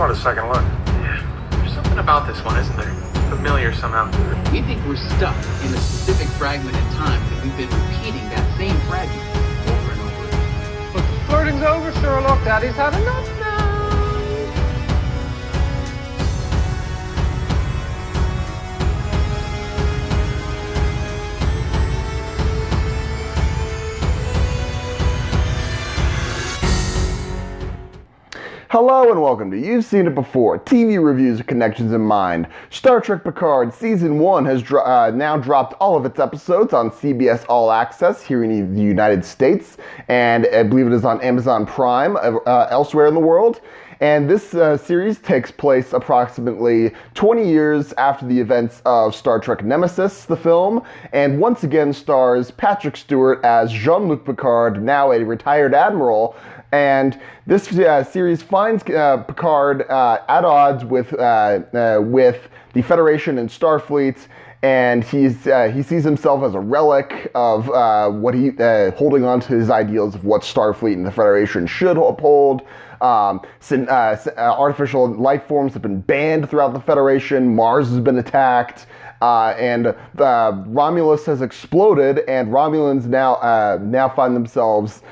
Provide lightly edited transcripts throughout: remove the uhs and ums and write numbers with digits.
want a second look. Yeah, there's something about this one, isn't there? Familiar somehow. We think we're stuck in a specific fragment in time, and we've been repeating that same fragment over and over again. But the flirting's over, Sherlock. Daddy's had enough now. Hello and welcome to You've Seen It Before, TV reviews with connections in mind. Star Trek Picard Season 1 has now dropped all of its episodes on CBS All Access here in the United States, and I believe it is on Amazon Prime elsewhere in the world. And this series takes place approximately 20 years after the events of Star Trek Nemesis, the film, and once again stars Patrick Stewart as Jean-Luc Picard, now a retired admiral. And this series finds Picard at odds with the Federation and Starfleet, and he sees himself as a relic of holding on to his ideals of what Starfleet and the Federation should uphold. Artificial life forms have been banned throughout the Federation. Mars has been attacked. And Romulus has exploded, and Romulans now find themselves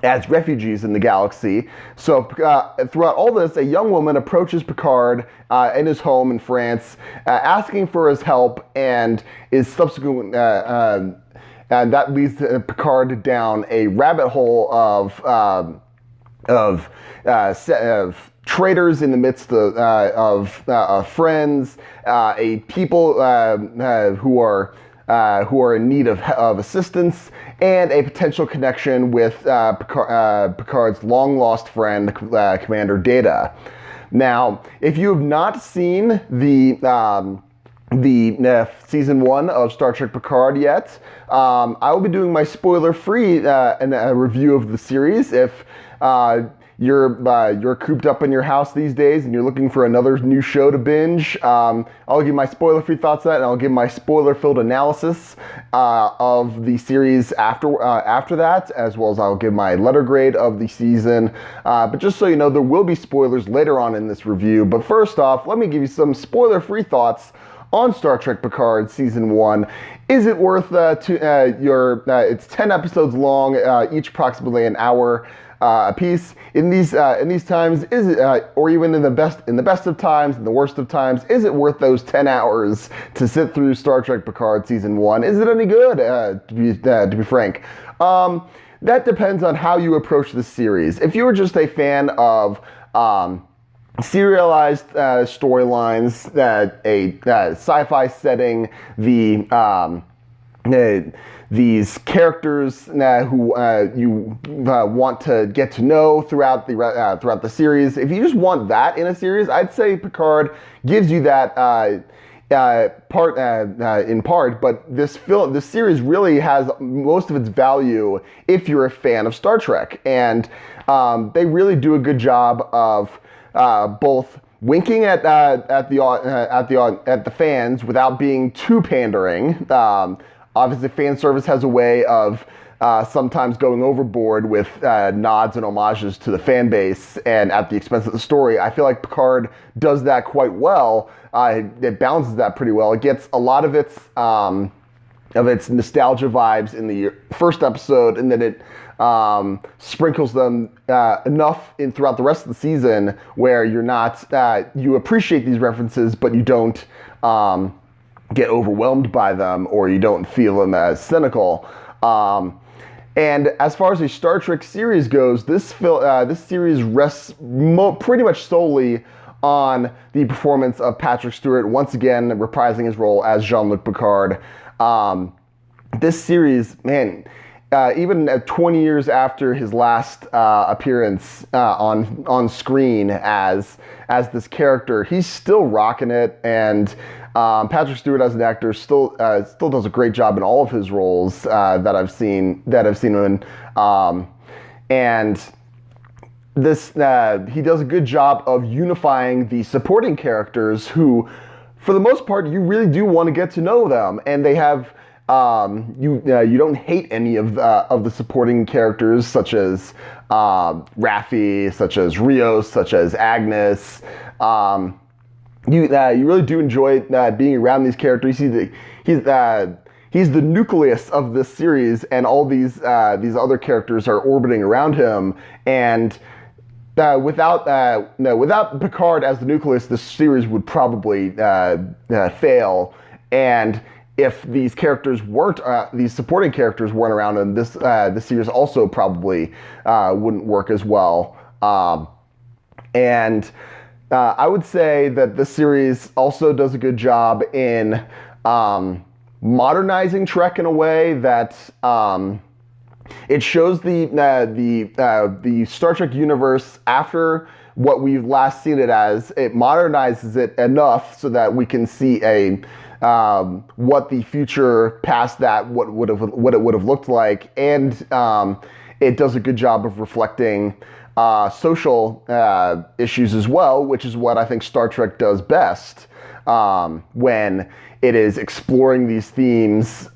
as refugees in the galaxy. So throughout all this, a young woman approaches Picard in his home in France, asking for his help, and is subsequent. And that leads Picard down a rabbit hole of traitors in the midst of friends, a people who are in need of assistance, and a potential connection with Picard's long-lost friend, Commander Data. Now, if you have not seen the season 1 of Star Trek Picard yet, I will be doing my spoiler-free review of the series. If you're cooped up in your house these days and you're looking for another new show to binge, I'll give my spoiler-free thoughts on that, and I'll give my spoiler-filled analysis of the series after that, as well as I'll give my letter grade of the season. But just so you know, there will be spoilers later on in this review. But first off, let me give you some spoiler-free thoughts on Star Trek Picard Season 1. Is it worth it's 10 episodes long, each approximately an hour a piece. In these times, is it, or even in the best of times, in the worst of times, is it worth those 10 hours to sit through Star Trek Picard Season 1? Is it any good, to be frank? That depends on how you approach the series. If you were just a fan of serialized storylines, a sci-fi setting, these characters who you want to get to know throughout the series. If you just want that in a series, I'd say Picard gives you that in part. But this series really has most of its value if you're a fan of Star Trek, and they really do a good job of both winking at the fans without being too pandering. Obviously, fan service has a way of sometimes going overboard with nods and homages to the fan base and at the expense of the story. I feel like Picard does that quite well. It balances that pretty well. It gets a lot of its nostalgia vibes in the first episode, and then it sprinkles them enough throughout the rest of the season where you're not you appreciate these references, but you don't get overwhelmed by them, or you don't feel them as cynical. And as far as a Star Trek series goes, this series rests pretty much solely on the performance of Patrick Stewart, once again reprising his role as Jean-Luc Picard. This series, man, even 20 years after his last appearance on screen as this character, he's still rocking it, and Patrick Stewart as an actor still does a great job in all of his roles that I've seen him in, and this he does a good job of unifying the supporting characters who, for the most part, you really do want to get to know them, and they have You don't hate any of the supporting characters, such as Raffi, such as Rios, such as Agnes. You really do enjoy being around these characters. He's the nucleus of this series, and all these other characters are orbiting around him. And without Picard as the nucleus, this series would probably fail. And if these characters weren't, these supporting characters weren't around, and this series also probably wouldn't work as well. And I would say that this series also does a good job in modernizing Trek in a way that it shows the Star Trek universe after what we've last seen it as. It modernizes it enough so that we can see what the future past that what it would have looked like, and it does a good job of reflecting social issues as well, which is what I think Star Trek does best when it is exploring these themes.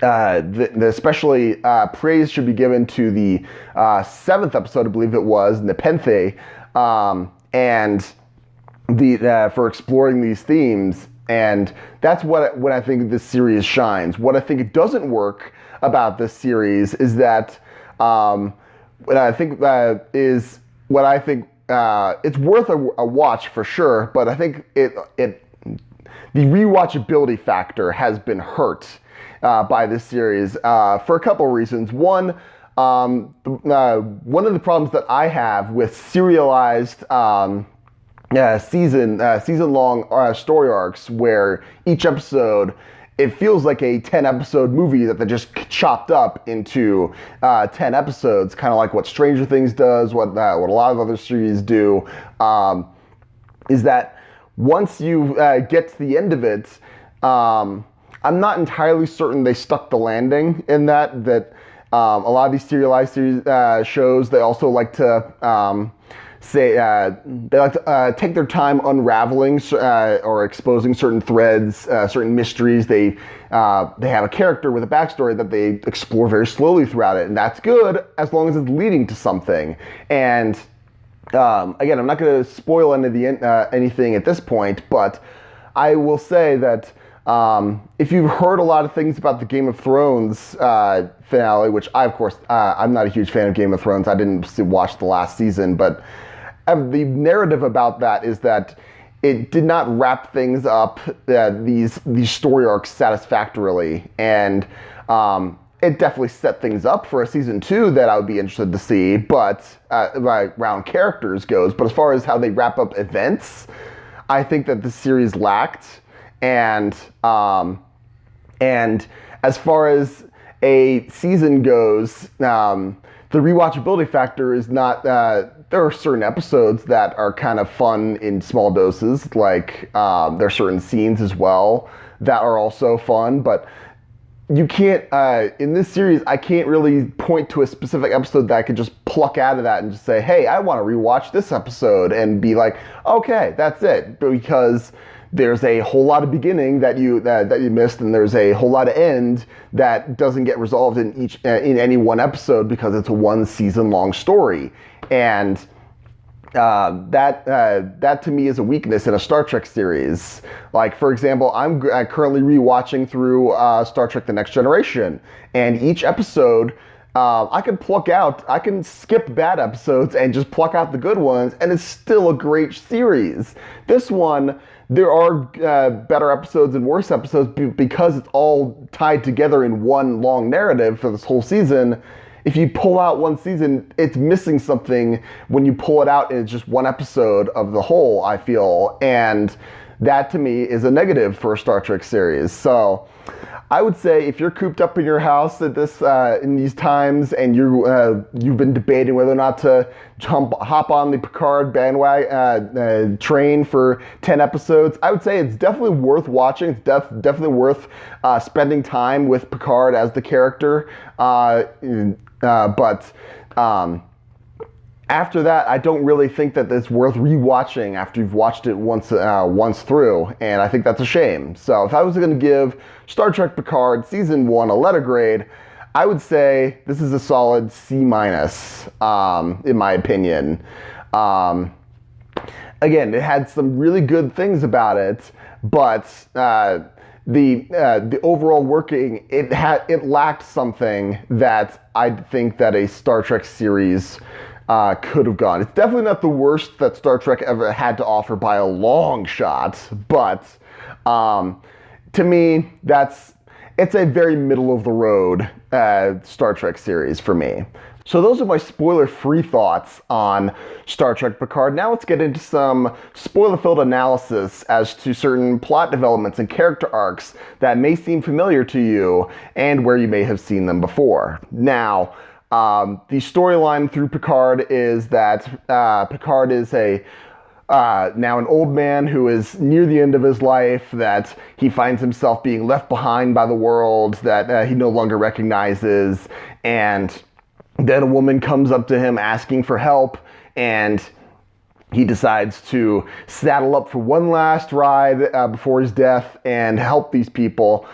Especially praise should be given to the 7th episode, I believe it was, Nepenthe, and for exploring these themes. And that's what I think this series shines. What I think it doesn't work about this series is that what I think it's worth a watch for sure, but I think the rewatchability factor has been hurt by this series for a couple reasons. One of the problems that I have with serialized season-long story arcs, where each episode, it feels like a 10-episode movie that they just chopped up into 10 episodes, kind of like what Stranger Things does, what a lot of other series do, is that once you get to the end of it, I'm not entirely certain they stuck the landing in that a lot of these serialized shows, they also like to take their time unraveling or exposing certain threads, certain mysteries. They have a character with a backstory that they explore very slowly throughout it, and that's good as long as it's leading to something. And again, I'm not going to spoil anything at this point, but I will say that if you've heard a lot of things about the Game of Thrones finale, which I'm not a huge fan of Game of Thrones. I didn't watch the last season, but the narrative about that is that it did not wrap things up, these story arcs satisfactorily, and it definitely set things up for a season 2 that I would be interested to see, but around characters goes. But as far as how they wrap up events, I think that the series lacked. And as far as a season goes, the rewatchability factor is not. There are certain episodes that are kind of fun in small doses, like there are certain scenes as well that are also fun, but you can't, in this series, I can't really point to a specific episode that I could just pluck out of that and just say, hey, I want to rewatch this episode and be like, okay, that's it. Because there's a whole lot of beginning that you missed, and there's a whole lot of end that doesn't get resolved in any one episode because it's a one season long story. And that to me is a weakness in a Star Trek series. Like, for example, I'm currently rewatching through Star Trek: The Next Generation, and each episode I can skip bad episodes and just pluck out the good ones, and it's still a great series. This one, there are better episodes and worse episodes because it's all tied together in one long narrative for this whole season. If you pull out one season, it's missing something when you pull it out and it's just one episode of the whole, I feel. And that to me is a negative for a Star Trek series. So I would say if you're cooped up in your house at in these times, and you've been debating whether or not to hop on the Picard bandwagon train for 10 episodes, I would say it's definitely worth watching. It's definitely worth spending time with Picard as the character. But after that, I don't really think that it's worth rewatching after you've watched it once through, and I think that's a shame. So if I was going to give Star Trek Picard Season 1 a letter grade, I would say this is a solid C-, in my opinion. Again, it had some really good things about it, but the overall working, it lacked something that I think that a Star Trek series could have gone. It's definitely not the worst that Star Trek ever had to offer by a long shot, but to me, it's a very middle of the road Star Trek series for me. So those are my spoiler-free thoughts on Star Trek Picard. Now let's get into some spoiler-filled analysis as to certain plot developments and character arcs that may seem familiar to you and where you may have seen them before. Now, the storyline through Picard is that Picard is now an old man who is near the end of his life, that he finds himself being left behind by the world that he no longer recognizes, and then a woman comes up to him asking for help, and he decides to saddle up for one last ride before his death and help these people.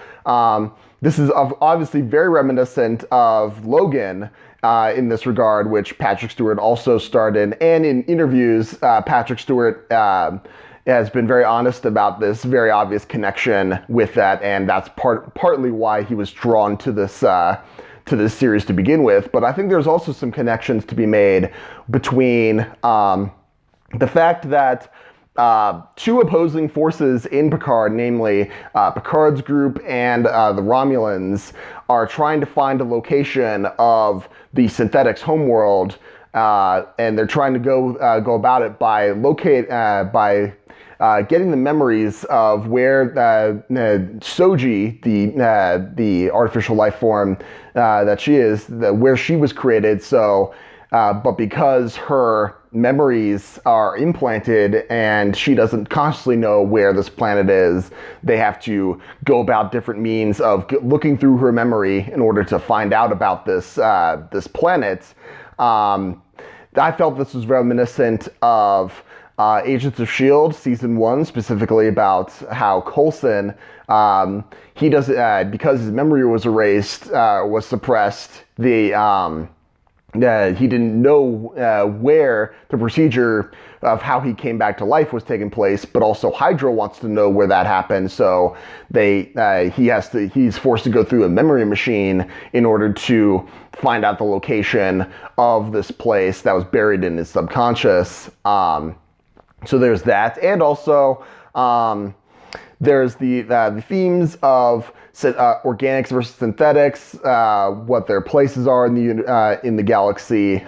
This is obviously very reminiscent of Logan in this regard, which Patrick Stewart also starred in. And in interviews, Patrick Stewart has been very honest about this very obvious connection with that, and that's partly why he was drawn to this series to begin with. But I think there's also some connections to be made between the fact that two opposing forces in Picard, namely Picard's group and the Romulans, are trying to find a location of the synthetics' homeworld, and they're trying to go about it by getting the memories of where Soji, the artificial life form that she is, where she was created. So, but because her memories are implanted and she doesn't consciously know where this planet is, they have to go about different means of looking through her memory in order to find out about this planet. I felt this was reminiscent of Agents of S.H.I.E.L.D. Season 1, specifically about how Coulson, he does because his memory was erased, was suppressed, he didn't know where the procedure of how he came back to life was taking place, but also Hydra wants to know where that happened, so he's forced to go through a memory machine in order to find out the location of this place that was buried in his subconscious. So there's that, and also there's the themes of organics versus synthetics, what their places are in the galaxy,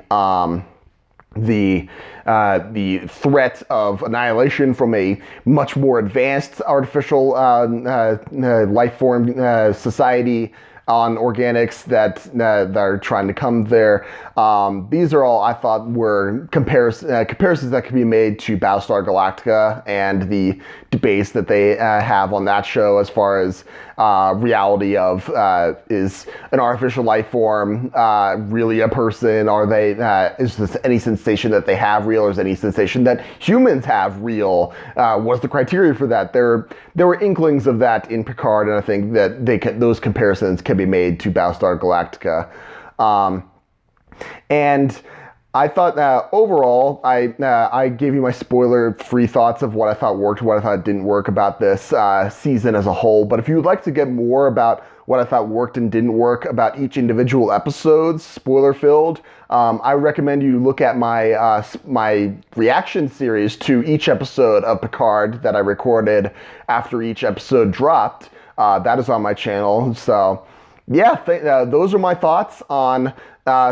the threat of annihilation from a much more advanced artificial life form society on organics that are trying to come there. These are all, I thought, were comparisons that could be made to Battlestar Galactica and the debates that they have on that show as far as reality of is an artificial life form really a person? Are they is this any sensation that they have real, or is any sensation that humans have real? What's the criteria for that? There were inklings of that in Picard, and I think that those comparisons can be made to Battlestar Galactica. And I thought overall, I gave you my spoiler-free thoughts of what I thought worked, what I thought didn't work about this season as a whole. But if you would like to get more about what I thought worked and didn't work about each individual episode, spoiler-filled, I recommend you look at my my reaction series to each episode of Picard that I recorded after each episode dropped. That is on my channel. So, yeah, those are my thoughts on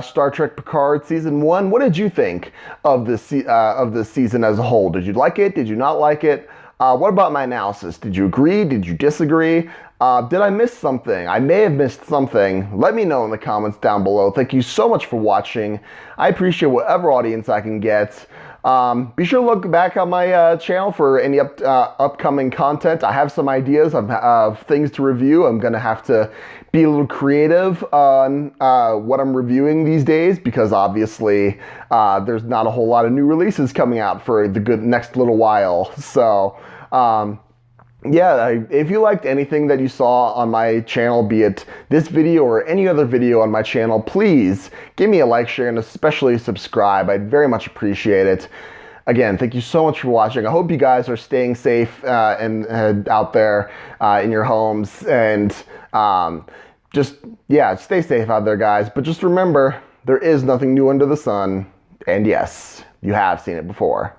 Star Trek Picard Season 1. What did you think of this season as a whole? Did you like it? Did you not like it? What about my analysis? Did you agree? Did you disagree? Did I miss something? I may have missed something. Let me know in the comments down below. Thank you so much for watching. I appreciate whatever audience I can get. Be sure to look back on my channel for any upcoming content. I have some ideas of things to review. I'm going to have to be a little creative on what I'm reviewing these days because obviously there's not a whole lot of new releases coming out for the good next little while. So yeah, if you liked anything that you saw on my channel, be it this video or any other video on my channel, please give me a like, share, and especially subscribe. I'd very much appreciate it. Again, thank you so much for watching. I hope you guys are staying safe and out there in your homes. And just, yeah, stay safe out there, guys. But just remember, there is nothing new under the sun. And yes, you have seen it before.